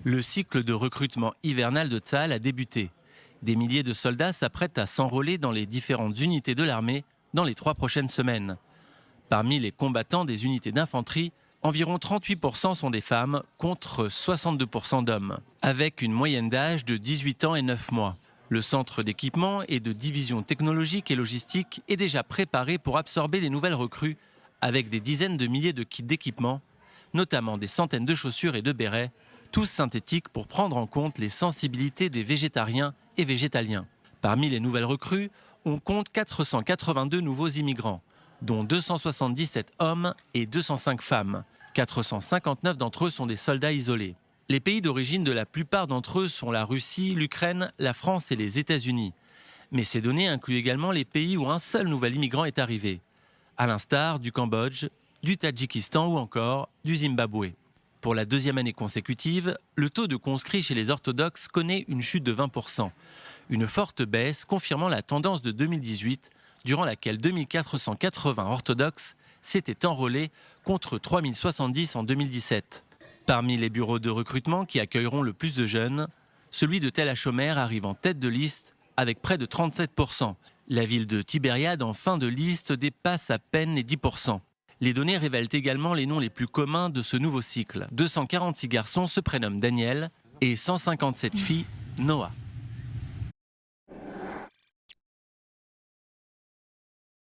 Le cycle de recrutement hivernal de Tsahal a débuté. Des milliers de soldats s'apprêtent à s'enrôler dans les différentes unités de l'armée dans les 3 prochaines semaines. Parmi les combattants des unités d'infanterie, environ 38% sont des femmes contre 62% d'hommes, avec une moyenne d'âge de 18 ans et 9 mois. Le centre d'équipement et de division technologique et logistique est déjà préparé pour absorber les nouvelles recrues avec des dizaines de milliers de kits d'équipement, notamment des centaines de chaussures et de bérets, tous synthétiques pour prendre en compte les sensibilités des végétariens et végétaliens. Parmi les nouvelles recrues, on compte 482 nouveaux immigrants, dont 277 hommes et 205 femmes. 459 d'entre eux sont des soldats isolés. Les pays d'origine de la plupart d'entre eux sont la Russie, l'Ukraine, la France et les États-Unis. Mais ces données incluent également les pays où un seul nouvel immigrant est arrivé, à l'instar du Cambodge, du Tadjikistan ou encore du Zimbabwe. Pour la 2e année consécutive, le taux de conscrits chez les orthodoxes connaît une chute de 20%. Une forte baisse confirmant la tendance de 2018, durant laquelle 2480 orthodoxes s'étaient enrôlés contre 3070 en 2017. Parmi les bureaux de recrutement qui accueilleront le plus de jeunes, celui de Tel HaShomer arrive en tête de liste avec près de 37%. La ville de Tibériade en fin de liste dépasse à peine les 10%. Les données révèlent également les noms les plus communs de ce nouveau cycle. 246 garçons se prénomment Daniel et 157 filles Noah.